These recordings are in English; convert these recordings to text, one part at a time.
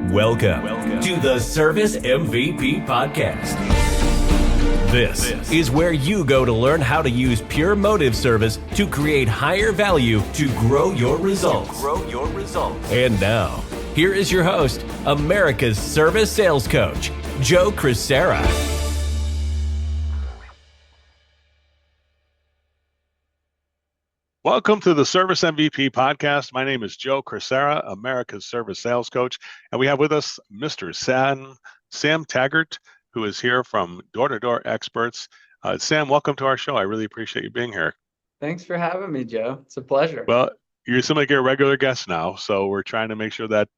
Welcome to the Service MVP Podcast. This is where you go to learn how to use pure motive service to create higher value to grow your results. And now, here is your host, America's service sales coach, Joe Crisara. Welcome to the Service MVP Podcast. My name is Joe Crisara, America's service sales coach, and we have with us Mr. Sam Taggart, who is here from Door-to-Door Experts. Sam, welcome to our show. I really appreciate you being here. Thanks for having me, Joe. It's a pleasure. Well, you're somebody like a regular guest now, so we're trying to make sure that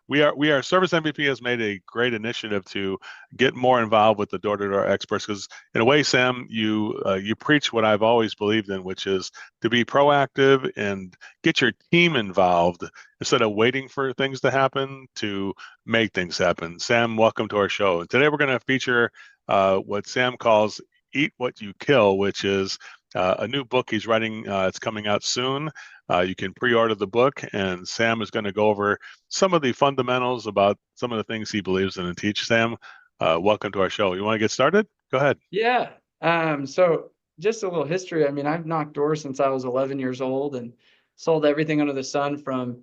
we are Service MVP has made a great initiative to get more involved with the Door-to-Door Experts, because in a way, Sam, you preach what I've always believed in, which is to be proactive and get your team involved instead of waiting for things to happen to make things happen. Sam, welcome to our show. And today we're going to feature what Sam calls Eat What You Kill, which is a new book he's writing. It's coming out soon. You can pre-order the book, and Sam is going to go over some of the fundamentals about some of the things he believes in and teach. Sam, welcome to our show. You want to get started? Go ahead. Yeah. So just a little history. I mean, I've knocked doors since I was 11 years old and sold everything under the sun, from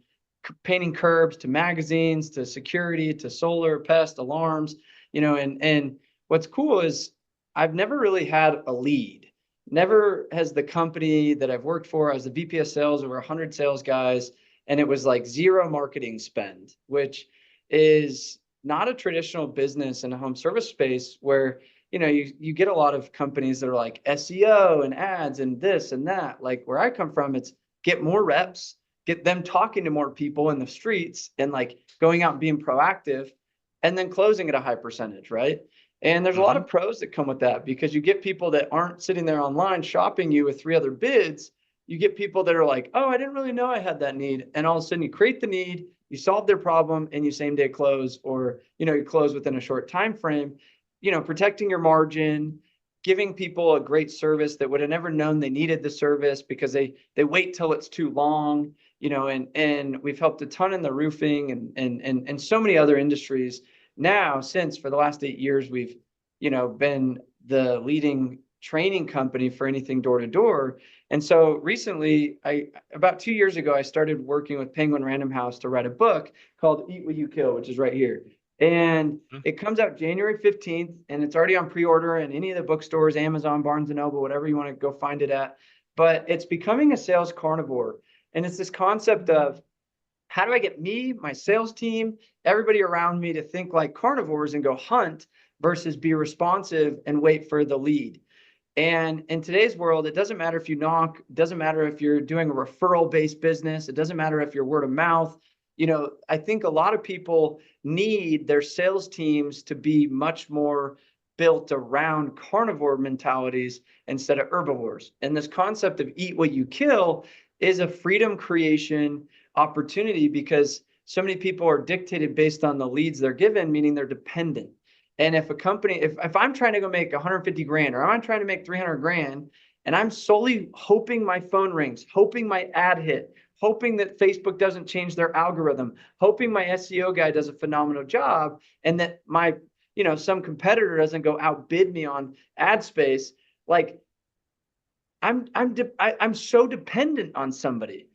painting curbs to magazines to security to solar, pest, alarms, and what's cool is I've never really had a lead. Never has the company that I've worked for, I was the VP of sales, over 100 sales guys, and it was like zero marketing spend, which is not a traditional business in a home service space where, you get a lot of companies that are like SEO and ads and this and that. Like where I come from, it's get more reps, get them talking to more people in the streets and like going out and being proactive and then closing at a high percentage, right? And there's a lot of pros that come with that, because you get people that aren't sitting there online shopping you with 3 other bids. You get people that are like, oh, I didn't really know I had that need. And all of a sudden you create the need, you solve their problem, and you same day close, or, you close within a short time frame, protecting your margin, giving people a great service that would have never known they needed the service because they wait till it's too long, and we've helped a ton in the roofing and so many other industries. Now, since for the last 8 years, we've, been the leading training company for anything door to door. And so recently, about 2 years ago, I started working with Penguin Random House to write a book called Eat What You Kill, which is right here. And it comes out January 15th, and it's already on pre-order in any of the bookstores, Amazon, Barnes & Noble, whatever you want to go find it at. But it's becoming a sales carnivore. And it's this concept of, how do I get me, my sales team, everybody around me to think like carnivores and go hunt versus be responsive and wait for the lead? And in today's world, it doesn't matter if you knock, it doesn't matter if you're doing a referral-based business, it doesn't matter if you're word of mouth. I think a lot of people need their sales teams to be much more built around carnivore mentalities instead of herbivores. And this concept of eat what you kill is a freedom creation opportunity, because so many people are dictated based on the leads they're given, meaning they're dependent. And if a company, if I'm trying to go make 150 grand, or I'm trying to make 300 grand, and I'm solely hoping my phone rings, hoping my ad hit, hoping that Facebook doesn't change their algorithm, hoping my SEO guy does a phenomenal job, and that my, some competitor doesn't go outbid me on ad space, like I'm so dependent on somebody.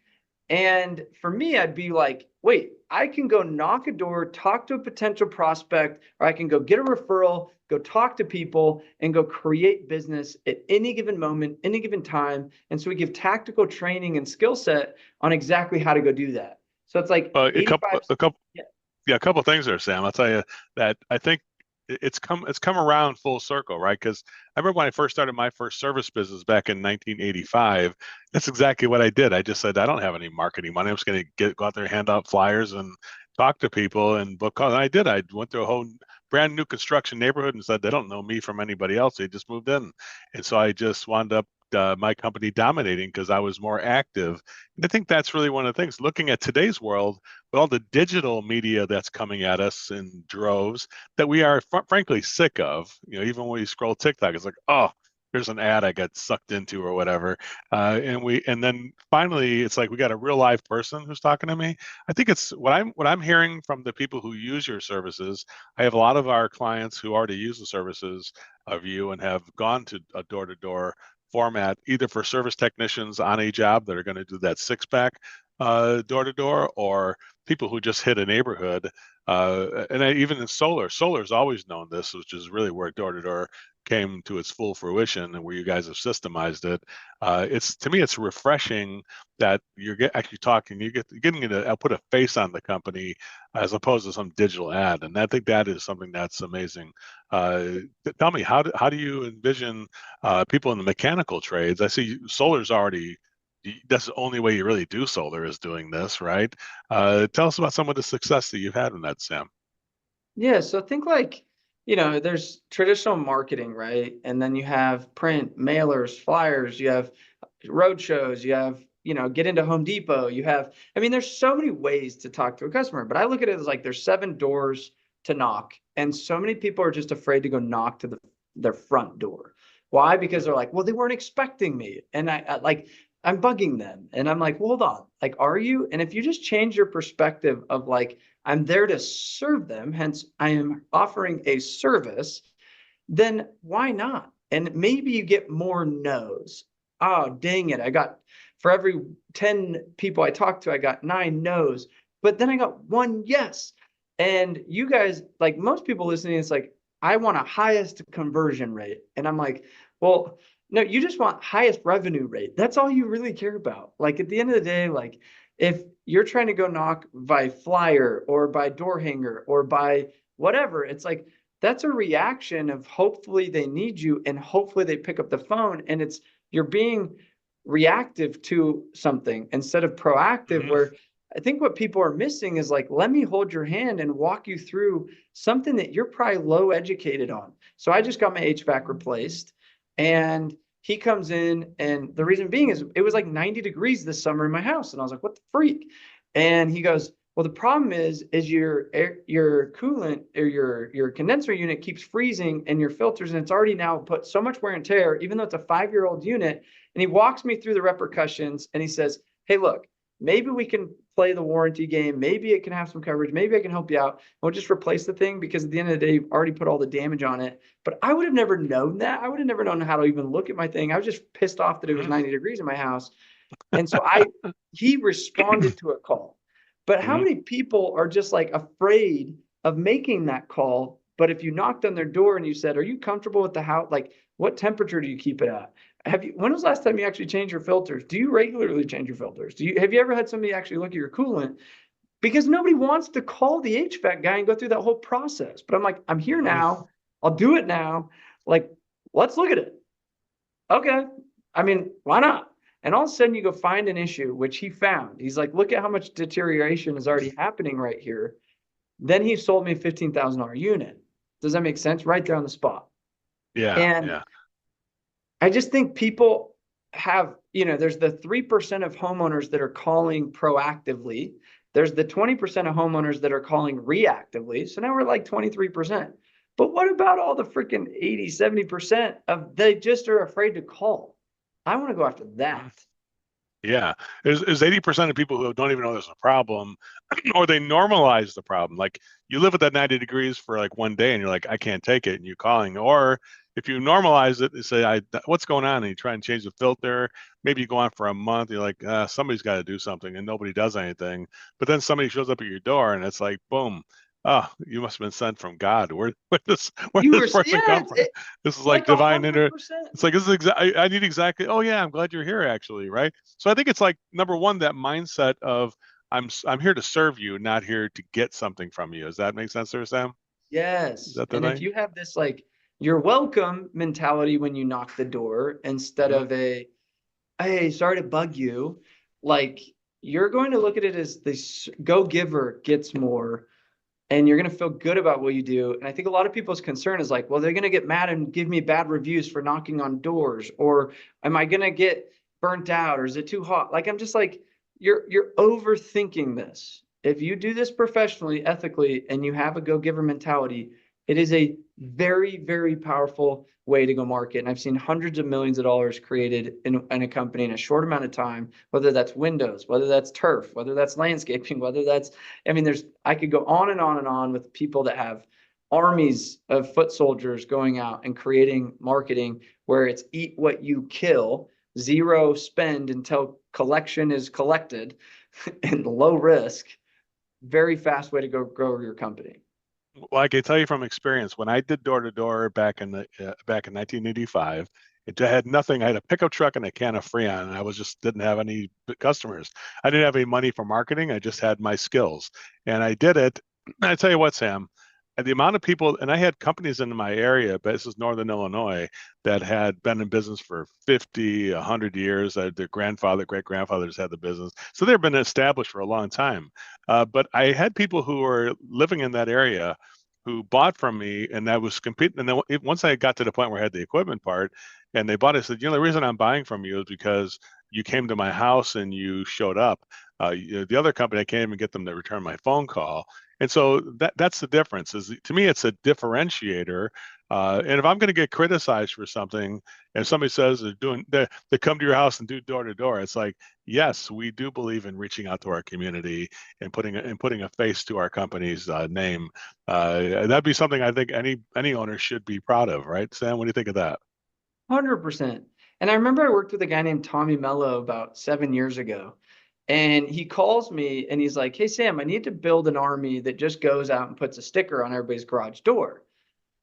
And for me, I'd be like, wait, I can go knock a door, talk to a potential prospect, or I can go get a referral, go talk to people, and go create business at any given moment, any given time. And so we give tactical training and skill set on exactly how to go do that. So it's like a couple of things there, Sam. I'll tell you that I think it's come around full circle, right? Because I remember when I first started my first service business back in 1985, that's exactly what I did. I just said, I don't have any marketing money. I'm just going to go out there, hand out flyers and talk to people and book calls. And I did. I went through a whole brand new construction neighborhood and said, they don't know me from anybody else. They just moved in. And so I just wound up my company dominating because I was more active. And I think that's really one of the things, looking at today's world with all the digital media that's coming at us in droves that we are frankly sick of. Even when you scroll TikTok, it's like, oh, there's an ad I got sucked into or whatever. And then finally it's like we got a real live person who's talking to me. I think it's what I'm hearing from the people who use your services. I have a lot of our clients who already use the services of you and have gone to a door-to-door format, either for service technicians on a job that are going to do that six-pack door-to-door, or people who just hit a neighborhood. Even in solar's always known this, which is really where door-to-door came to its full fruition and where you guys have systemized it. It's, to me, it's refreshing that you're actually talking, you're getting to put a face on the company as opposed to some digital ad. And I think that is something that's amazing. Tell me, how do you envision people in the mechanical trades? I see solar's already, that's the only way you really do solar is doing this, right? Tell us about some of the success that you've had in that, Sam. Yeah, so think like, you know, there's traditional marketing, right? And then you have print, mailers, flyers, you have road shows, you have, you know, get into Home Depot, you have, I mean, there's so many ways to talk to a customer, but I look at it as like there's 7 doors to knock, and so many people are just afraid to go knock to their front door. Why? Because they're like, well, they weren't expecting me. And I'm bugging them. And I'm like, well, hold on, like, are you? And if you just change your perspective of like, I'm there to serve them, hence I am offering a service, then why not? And maybe you get more no's. Oh, dang it. For every 10 people I talked to, I got 9 no's, but then I got 1 yes. And you guys, like most people listening, it's like, I want a highest conversion rate. And I'm like, well, no, you just want highest revenue rate. That's all you really care about. Like at the end of the day, like if you're trying to go knock by flyer or by door hanger or by whatever, it's like that's a reaction of hopefully they need you and hopefully they pick up the phone, and it's you're being reactive to something instead of proactive. Where I think what people are missing is like, let me hold your hand and walk you through something that you're probably low educated on. So I just got my HVAC replaced, and he comes in, and the reason being is it was like 90 degrees this summer in my house. And I was like, what the freak? And he goes, well, the problem is your coolant or your condenser unit keeps freezing and your filters, and it's already now put so much wear and tear, even though it's a 5-year-old unit. And he walks me through the repercussions, and he says, hey, look, maybe we can play the warranty game. Maybe it can have some coverage. Maybe I can help you out. We'll just replace the thing, because at the end of the day, you've already put all the damage on it. But I would have never known that. I would have never known how to even look at my thing. I was just pissed off that it was 90 degrees in my house. And so he responded to a call. But how many people are just like afraid of making that call? But if you knocked on their door and you said, are you comfortable with the house? Like, what temperature do you keep it at? When was the last time you actually changed your filters? Do you regularly change your filters? Have you ever had somebody actually look at your coolant? Because nobody wants to call the HVAC guy and go through that whole process. But I'm like, I'm here now. I'll do it now. Like, let's look at it. Okay. I mean, why not? And all of a sudden you go find an issue, which he found. He's like, look at how much deterioration is already happening right here. Then he sold me a $15,000 unit. Does that make sense? Right there on the spot. Yeah. And yeah. I just think people have, you know, there's the 3% of homeowners that are calling proactively. There's the 20% of homeowners that are calling reactively. So now we're like 23%. But what about all the freaking 80, 70% of they just are afraid to call? I want to go after that. Yeah, there's 80% of people who don't even know there's a problem, or they normalize the problem. Like you live at that 90 degrees for like one day and you're like, I can't take it, and you're calling. Or if you normalize it, you say, what's going on? And you try and change the filter. Maybe you go on for a month. You're like, somebody's got to do something, and nobody does anything. But then somebody shows up at your door, and it's like, boom. Oh, you must have been sent from God. Where this person come from? This is like divine It's like, this is I need exactly. Oh yeah, I'm glad you're here actually, right? So I think it's like number one, that mindset of I'm here to serve you, not here to get something from you. Does that make sense there, Sam? Yes. And if you have this like you're welcome mentality when you knock the door, instead of a, hey, sorry to bug you, like you're going to look at it as this go-giver gets more, and you're going to feel good about what you do. And I think a lot of people's concern is like, well, they're going to get mad and give me bad reviews for knocking on doors, or am I going to get burnt out, or is it too hot? Like, I'm just like, you're overthinking this. If you do this professionally, ethically, and you have a go-giver mentality, It is a very, very powerful way to go market. And I've seen hundreds of millions of dollars created in a company in a short amount of time, whether that's windows, whether that's turf, whether that's landscaping, whether that's, I mean, I could go on and on and on with people that have armies of foot soldiers going out and creating marketing where it's eat what you kill, zero spend until collection is collected, and low risk. Very fast way to go grow your company. Well, I can tell you from experience, when I did door to door back in 1985, it had nothing. I had a pickup truck and a can of Freon, and I didn't have any customers. I didn't have any money for marketing. I just had my skills, and I did it. I tell you what, Sam, the amount of people, and I had companies in my area, but this is Northern Illinois, that had been in business for 50, 100 years. Their grandfather, great grandfathers had the business. So they've been established for a long time. But I had people who were living in that area who bought from me, and I was competing. And then once I got to the point where I had the equipment part and they bought it, I said, the reason I'm buying from you is because you came to my house and you showed up. The other company, I can't even get them to return my phone call. And so that's the difference. Is to me, it's a differentiator. And if I'm going to get criticized for something, and somebody says they come to your house and do door to door, it's like, yes, we do believe in reaching out to our community and putting a face to our company's name. That'd be something I think any owner should be proud of, right, Sam? What do you think of that? 100%. And I remember I worked with a guy named Tommy Mello about 7 years ago. And he calls me and he's like, hey, Sam, I need to build an army that just goes out and puts a sticker on everybody's garage door.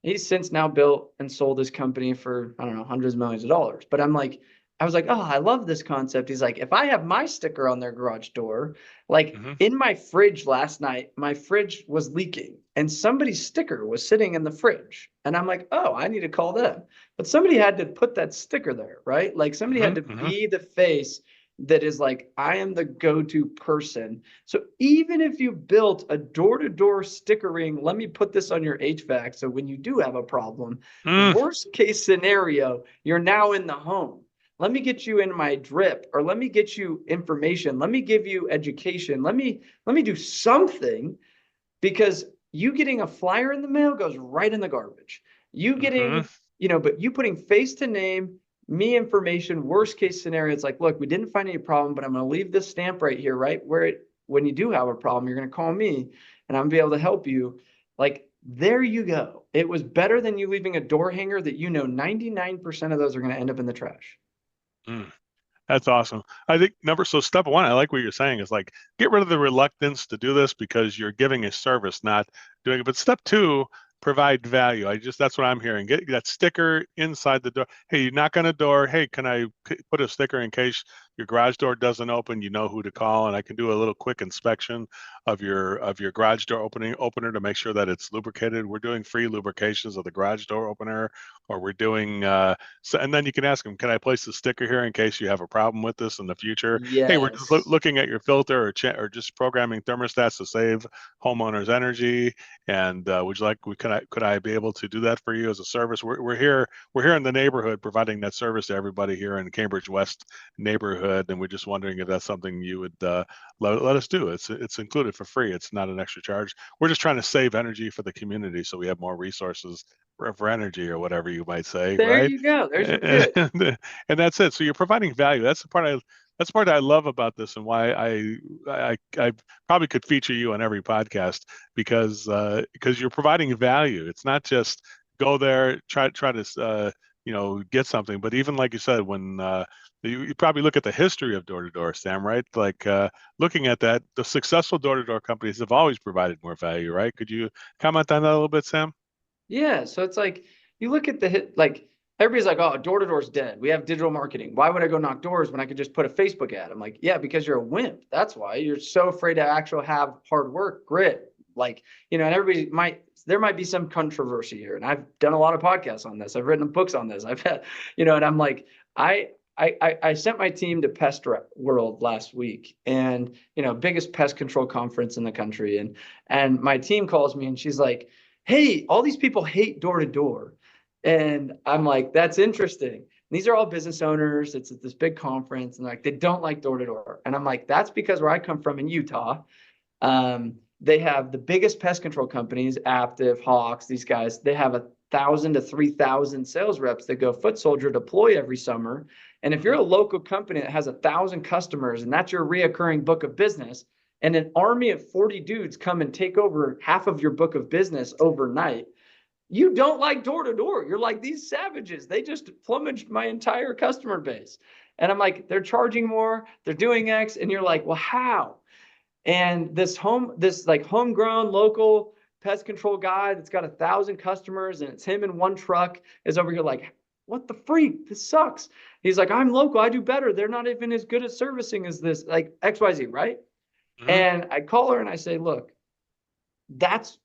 He's since now built and sold his company for, I don't know, hundreds of millions of dollars. But I was like, oh, I love this concept. He's like, if I have my sticker on their garage door, like in my fridge last night, my fridge was leaking and somebody's sticker was sitting in the fridge. And I'm like, oh, I need to call them. But somebody had to put that sticker there, right? Like somebody had to be the face that is like, I am the go-to person. So even if you built a door-to-door stickering, let me put this on your HVAC. So when you do have a problem, worst case scenario, you're now in the home. Let me get you in my drip, or let me get you information. Let me give you education. Let me do something, because you getting a flyer in the mail goes right in the garbage. You getting, but you putting face to name, me information, worst case scenario, it's like, look, we didn't find any problem, but I'm going to leave this stamp right here, right? When you do have a problem, you're going to call me and I'm going to be able to help you. Like, there you go. It was better than you leaving a door hanger that 99% of those are going to end up in the trash. That's awesome. I think so step one, I like what you're saying, is like, get rid of the reluctance to do this because you're giving a service, not doing it. But step two, provide value. That's what I'm hearing. Get that sticker inside the door. Hey, you knock on a door. Hey, can I put a sticker in case your garage door doesn't open? You know who to call, and I can do a little quick inspection of your garage door opener to make sure that it's lubricated. We're doing free lubrications of the garage door opener, or we're doing and then you can ask them, can I place the sticker here in case you have a problem with this in the future? Yes. Hey, we're just looking at your filter or just programming thermostats to save homeowners energy, and would you like, could I be able to do that for you as a service? We're here in the neighborhood providing that service to everybody here in the Cambridge West neighborhood, and we're just wondering if that's something you would let us do. It's included for free. It's not an extra charge. We're just trying to save energy for the community so we have more resources for energy, or whatever you might say. There right? You go. There's your pitch. And that's it. So you're providing value. That's the part I love about this, and why I probably could feature you on every podcast, because you're providing value. It's not just go there, try to get something, but even like you said, when you probably look at the history of door to door, Sam, right? Like looking at that, the successful door to door companies have always provided more value, right? Could you comment on that a little bit, Sam? Yeah. So it's like, you look at like everybody's like, oh, door to door is dead. We have digital marketing. Why would I go knock doors when I could just put a Facebook ad? I'm like, yeah, because you're a wimp. That's why you're so afraid to actually have hard work, grit. Like, and there might be some controversy here. And I've done a lot of podcasts on this. I've written books on this. I've had, and I'm like, I sent my team to Pest World last week, and, biggest pest control conference in the country. And my team calls me and she's like, hey, all these people hate door to door. And I'm like, that's interesting. These are all business owners. It's at this big conference, and like, they don't like door to door. And I'm like, that's because where I come from in Utah, They have the biggest pest control companies, Aptiv, Hawks, these guys. They have 1,000 to 3,000 sales reps that go foot soldier deploy every summer. And if you're a local company that has 1,000 customers and that's your reoccurring book of business, and an army of 40 dudes come and take over half of your book of business overnight, you don't like door to door. You're like, these savages, they just plumaged my entire customer base. And I'm like, they're charging more, they're doing X. And you're like, well, how? And this like homegrown local pest control guy that's got 1,000 customers and it's him in one truck is over here like, what the freak? This sucks. He's like, I'm local, I do better. They're not even as good at servicing as this, like XYZ, right? Mm-hmm. And I call her and I say, look, that's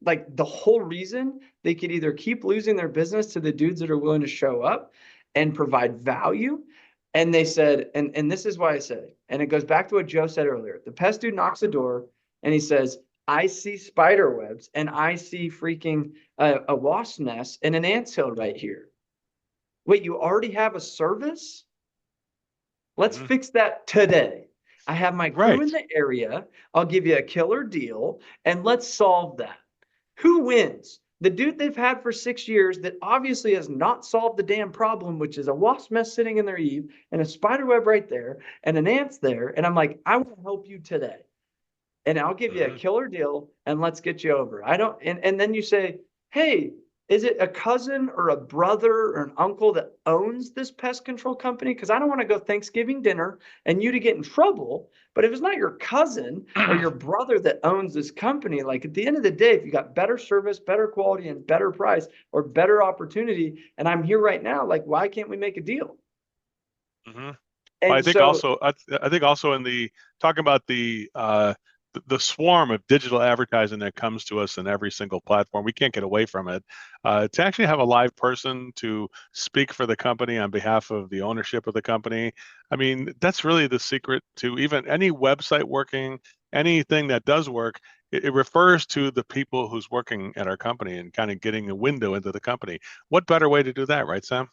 like the whole reason they could either keep losing their business to the dudes that are willing to show up and provide value. And they said, and this is why I said it, and it goes back to what Joe said earlier. The pest dude knocks the door and he says, I see spider webs and I see freaking a wasp nest and an anthill right here. Wait, you already have a service? Let's fix that today. I have my crew in the area. I'll give you a killer deal and let's solve that. Who wins? The dude they've had for 6 years that obviously has not solved the damn problem, which is a wasp nest sitting in their eave and a spider web right there and an ant's there. And I'm like, I want to help you today. And I'll give you a killer deal and let's get you over. And then you say, hey, is it a cousin or a brother or an uncle that owns this pest control company? Because I don't want to go Thanksgiving dinner and you to get in trouble. But if it's not your cousin or your brother that owns this company, like at the end of the day, if you got better service, better quality, and better price or better opportunity, and I'm here right now, like, why can't we make a deal? Well, I think also in the talking about the swarm of digital advertising that comes to us in every single platform, we can't get away from it. To actually have a live person to speak for the company on behalf of the ownership of the company, I mean, that's really the secret to even any website working, anything that does work. It refers to the people who's working at our company and kind of getting a window into the company. What better way to do that, right, Sam?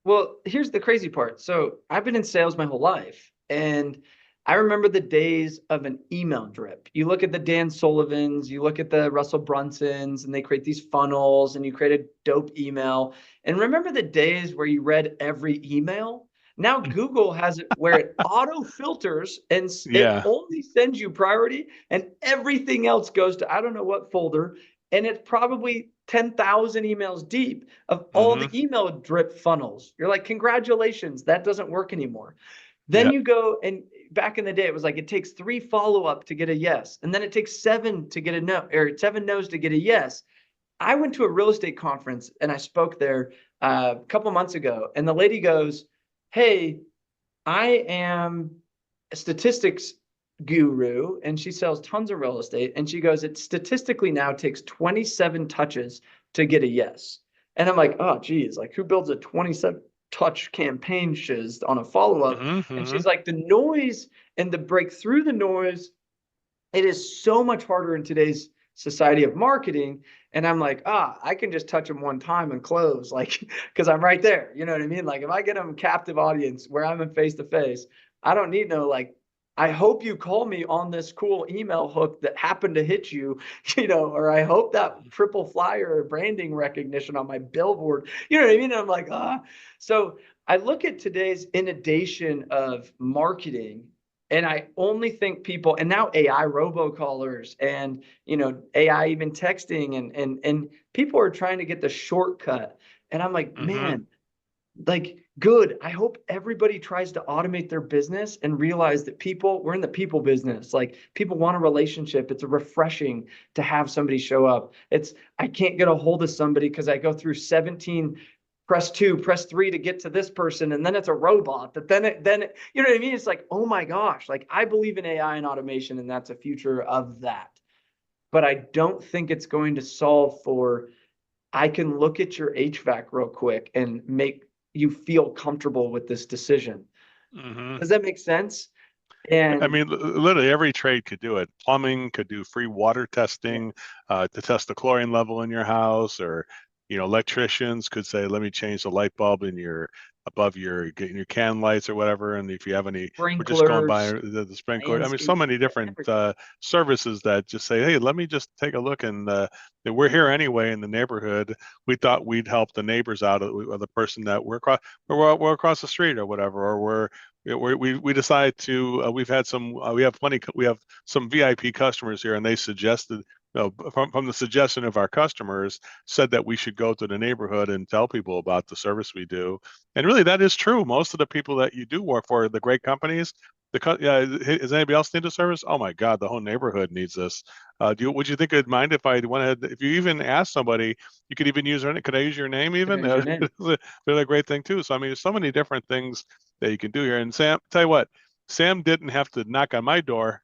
Well, here's the crazy part. So I've been in sales my whole life, and I remember the days of an email drip. You look at the Dan Sullivans, you look at the Russell Brunsons, and they create these funnels and you create a dope email. And remember the days where you read every email? Now Google has it where it auto filters and it only sends you priority and everything else goes to I don't know what folder. And it's probably 10,000 emails deep of all the email drip funnels. You're like, congratulations, that doesn't work anymore. Then you go, and back in the day, it was like, it takes 3 follow-up to get a yes. And then it takes 7 to get a no, or 7 no's to get a yes. I went to a real estate conference and I spoke there a couple months ago. And the lady goes, hey, I am a statistics guru. And she sells tons of real estate. And she goes, it statistically now takes 27 touches to get a yes. And I'm like, oh, geez, like who builds a 27 touch campaign shiz on a follow-up? And she's like, the noise and the break through the noise, it is so much harder in today's society of marketing. And I'm like, I can just touch them one time and close, like, because I'm right there. You know what I mean? Like if I get them captive audience where I'm in face-to-face, I don't need no, like, I hope you call me on this cool email hook that happened to hit you, or I hope that triple flyer branding recognition on my billboard, you know what I mean? And I'm like, So I look at today's inundation of marketing and I only think people, and now AI robocallers and, AI even texting and people are trying to get the shortcut. And I'm like, man, like, good. I hope everybody tries to automate their business and realize that we're in the people business. Like people want a relationship. It's refreshing to have somebody show up. I can't get a hold of somebody because I go through 17 press 2, press 3 to get to this person. And then it's a robot that then you know what I mean? It's like, oh my gosh, like I believe in AI and automation and that's a future of that. But I don't think it's going to solve for, I can look at your HVAC real quick and make you feel comfortable with this decision. Does that make sense? And I mean, literally every trade could do it. Plumbing could do free water testing to test the chlorine level in your house, or electricians could say, let me change the light bulb in your above your getting your can lights or whatever. And if you have any, we're just going by Sprinklers, the sprinkler. I mean, so landscape, many different everything. services that just say, hey, let me just take a look. And we're here anyway in the neighborhood. We thought we'd help the neighbors out, or the person that we're across the street or whatever, or we decide to we've had some we have some VIP customers here, and they suggested, from the suggestion of our customers, said that we should go to the neighborhood and tell people about the service we do. And really, that is true. Most of the people that you do work for, the great companies, does anybody else need a service? Oh my God, the whole neighborhood needs this. Would you think I'd mind if I went ahead, if you even asked somebody, you could even use their name? Could I use your name even? There's your name. They're a great thing too. So I mean, there's so many different things that you can do here. And Sam, tell you what, Sam didn't have to knock on my door.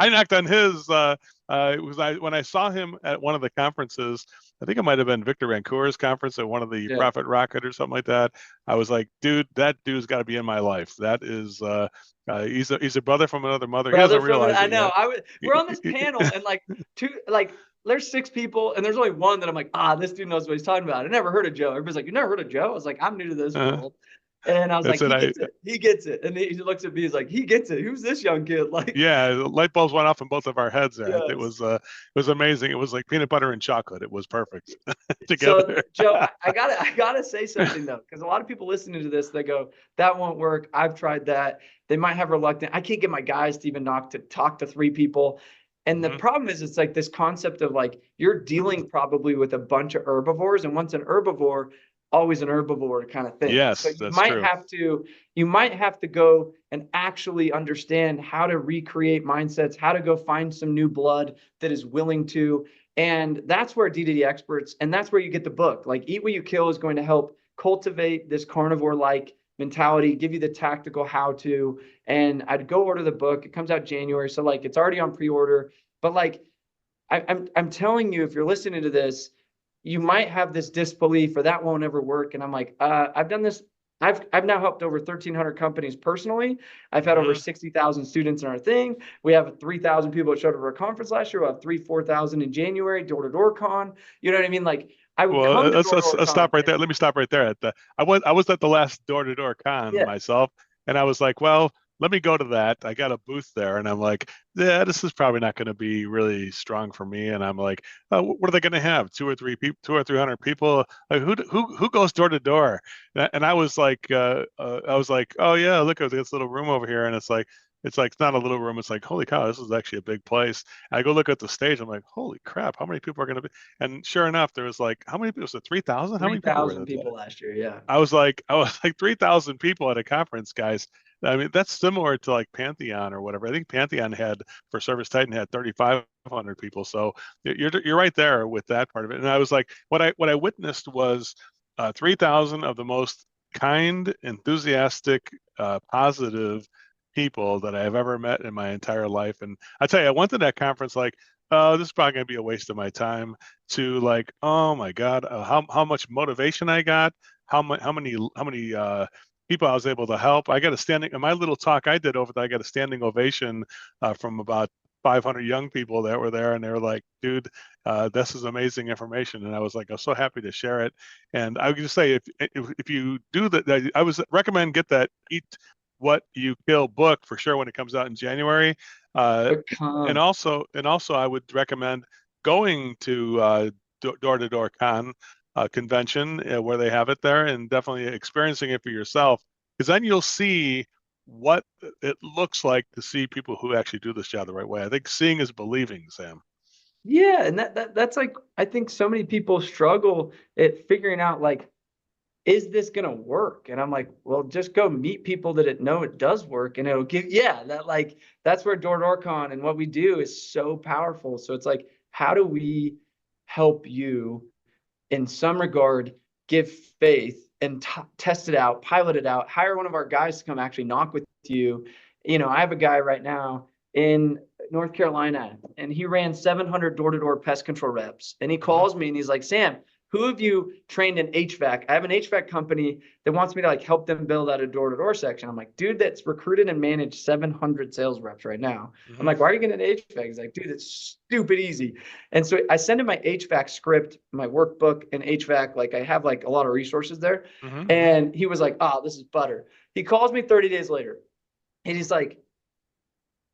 I knocked on his. When I saw him at one of the conferences. I think it might have been Victor Vancour's conference at one of the Yeah. Profit Rocket or something like that. I was like, dude, that dude's got to be in my life. That is, he's a brother from another mother. He doesn't realize I it know. yet. We're on this panel and there's 6 people and there's only one that I'm like, this dude knows what he's talking about. I never heard of Joe. Everybody's like, you never heard of Joe? I was like, I'm new to this world. And I was That's like, it. he gets it. And he looks at me, he's like, he gets it. Who's this young kid? Like, Yeah, light bulbs went off in both of our heads there. yes. It was amazing. It was like peanut butter and chocolate. It was perfect So together. Joe, I gotta say something though, because a lot of people listening to this, they go, that won't work. I've tried that. They might have reluctant. I can't get my guys to even talk to 3 people. And the problem is, it's like this concept of like, you're dealing probably with a bunch of herbivores, and once an herbivore, always an herbivore kind of thing. Yes, So that's true. you might have to go and actually understand how to recreate mindsets, how to go find some new blood that is willing to. And that's where DDD Experts, and that's where you get the book. Like Eat What You Kill is going to help cultivate this carnivore-like mentality, give you the tactical how to. And I'd go order the book. It comes out January. So like it's already on pre-order. But like I'm telling you, if you're listening to this, you might have this disbelief or that won't ever work. And I'm like, I've done this. I've now helped over 1,300 companies personally. I've had over 60,000 students in our thing. We have 3,000 people that showed up at our conference last year. We'll have 4,000 in January, door-to-door con. You know what I mean? Like I would come to door-to-door let's con. stop right there. Let me stop right there. I was at the last door-to-door con myself, and I was like, well, let me go to that. I got a booth there, and I'm like, yeah, this is probably not going to be really strong for me. And I'm like, what are they going to have? 300 people? Like, who goes door to door? And I was like, oh yeah, look at this little room over here, and it's like it's not a little room. It's like, holy cow, this is actually a big place. And I go look at the stage. I'm like, holy crap, how many people are going to be? And sure enough, there was like, how many people? Was it 3,000? How many people were 3,000 there? people last year. Yeah. I was like 3,000 people at a conference, guys. I mean, that's similar to like Pantheon or whatever. I think Pantheon for Service Titan had 3,500 people. So you're right there with that part of it. And I was like, what I witnessed was 3,000 of the most kind, enthusiastic, positive people that I have ever met in my entire life. And I tell you, I went to that conference like, oh, this is probably going to be a waste of my time, to like, oh my God, how much motivation I got, how many people I was able to help. I got a standing, in my little talk I did over there, I got a standing ovation from about 500 young people that were there, and they were like, dude, this is amazing information. And I was like, I'm so happy to share it. And I would just say, if you do that, I was recommend get that Eat What You Kill book for sure when it comes out in January. And also I would recommend going to door-to-door con convention where they have it there, and definitely experiencing it for yourself, because then you'll see what it looks like to see people who actually do this job the right way. I think seeing is believing, Sam. Yeah, and that's like, I think so many people struggle at figuring out like, is this gonna work? And I'm like, well, just go meet people that know it does work, and it'll give, that's where door-to-door con and what we do is so powerful. So it's like, how do we help you in some regard, give faith and test it out, pilot it out, hire one of our guys to come actually knock with you. You know, I have a guy right now in North Carolina, and he ran 700 door-to-door pest control reps. And he calls me and he's like, Sam, who have you trained in HVAC? I have an HVAC company that wants me to like help them build out a door-to-door section. I'm like, dude, that's recruited and managed 700 sales reps right now. I'm like, why are you getting into HVAC? He's like, dude, it's stupid easy. And so I send him my HVAC script, my workbook and HVAC. Like I have like a lot of resources there. And he was like, oh, this is butter. He calls me 30 days later and he's like,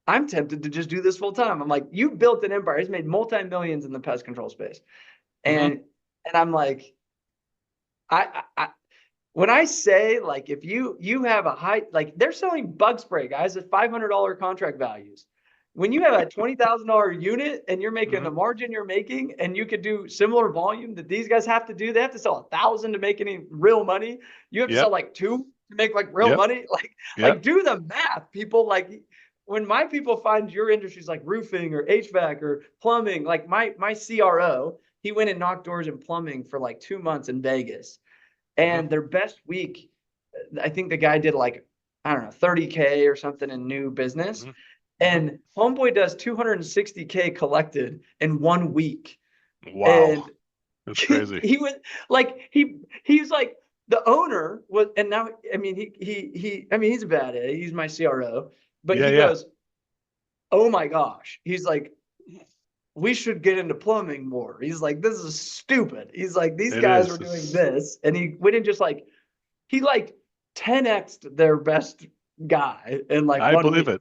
I'm tempted to just do this full time. I'm like, you built an empire. He's made multi-millions in the pest control space. And I'm like, I when I say like, if you have a high, like they're selling bug spray guys at $500 contract values. When you have a $20,000 unit and you're making the margin you're making, and you could do similar volume that these guys have to do, they have to sell 1,000 to make any real money. You have to sell like 2 to make like real money. Like do the math, people. Like when my people find your industries like roofing or HVAC or plumbing, like my CRO, he went and knocked doors in plumbing for like 2 months in Vegas. And their best week, I think the guy did like, I don't know, 30K or something in new business. And homeboy does 260K collected in 1 week. Wow. And that's crazy. He was like, he's like, the owner was, and now, I mean, he's a bad egg. He's my CRO, but he goes, oh my gosh. He's like, we should get into plumbing more. He's like, this is stupid. He's like, these guys were doing this. And he went and just like, he like 10x'd their best guy in like I believe it.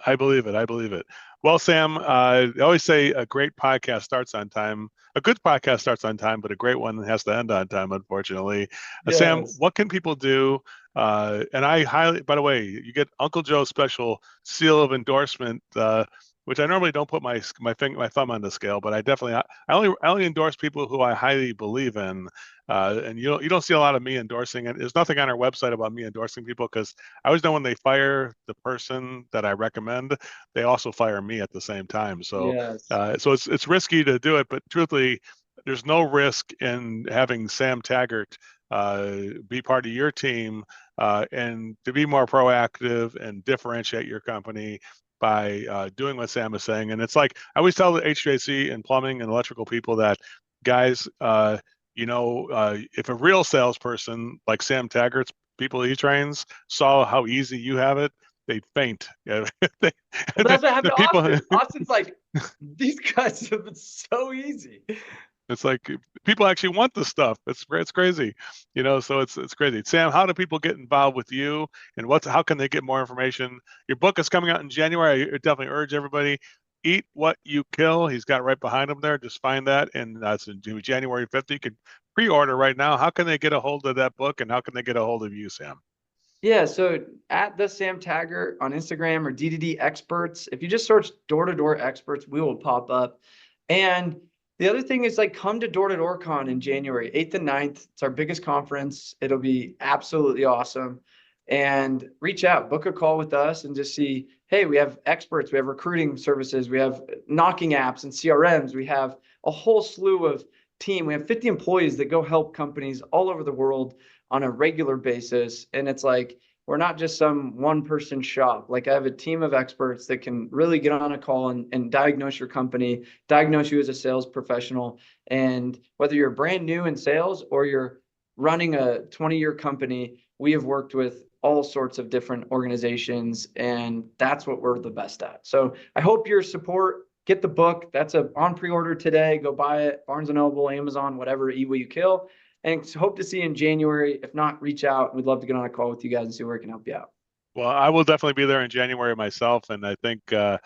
I believe it. Well, Sam, I always say a great podcast starts on time. A good podcast starts on time, but a great one has to end on time, unfortunately. Sam, what can people do? And I highly, by the way, you get Uncle Joe's special seal of endorsement, which I normally don't put my thumb on the scale, but I only endorse people who I highly believe in. And you don't see a lot of me endorsing it. There's nothing on our website about me endorsing people, because I always know when they fire the person that I recommend, they also fire me at the same time. So so it's risky to do it, but truthfully, there's no risk in having Sam Taggart be part of your team, and to be more proactive and differentiate your company by doing what Sam is saying. And it's like, I always tell the HVAC and plumbing and electrical people that, guys, if a real salesperson like Sam Taggart's people he trains saw how easy you have it, they'd faint. Well, that's what happened to Austin. Austin's like, these guys have been so easy. It's like people actually want the stuff. It's crazy, so it's crazy. Sam, how do people get involved with you, and how can they get more information? Your book is coming out in January. I definitely urge everybody, Eat What You Kill. He's got right behind him there. Just find that, and that's January 5th. You can pre-order right now. How can they get a hold of that book, and how can they get a hold of you, Sam? Yeah, so at the Sam Taggart on Instagram, or DDD Experts. If you just search Door-to-Door Experts, we will pop up. And the other thing is, like, come to Door Con in January 8th and 9th. It's our biggest conference. It'll be absolutely awesome. And reach out, book a call with us, and just see, hey, we have experts, we have recruiting services, we have knocking apps and CRMs, we have a whole slew of team. We have 50 employees that go help companies all over the world on a regular basis. And it's like, we're not just some one-person shop. Like, I have a team of experts that can really get on a call and diagnose your company, diagnose you as a sales professional. And whether you're brand new in sales or you're running a 20-year company, we have worked with all sorts of different organizations, and that's what we're the best at. So I hope your support. Get the book. That's on pre-order today. Go buy it. Barnes & Noble, Amazon, whatever. Eat What You Kill. And hope to see you in January. If not, reach out. We'd love to get on a call with you guys and see where we can help you out. Well, I will definitely be there in January myself, and I think I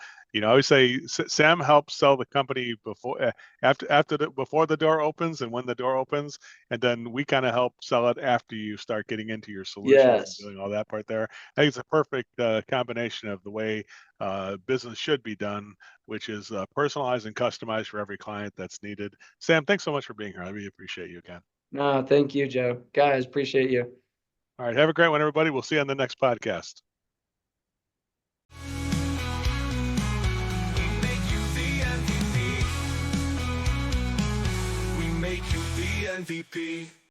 always say Sam helps sell the company before the door opens and when the door opens, and then we kind of help sell it after you start getting into your solutions and doing all that part there. I think it's a perfect combination of the way business should be done, which is personalized and customized for every client that's needed. Sam, thanks so much for being here. I really appreciate you again. No, thank you, Joe. Guys, appreciate you. All right, have a great one, everybody. We'll see you on the next podcast. Make you the MVP.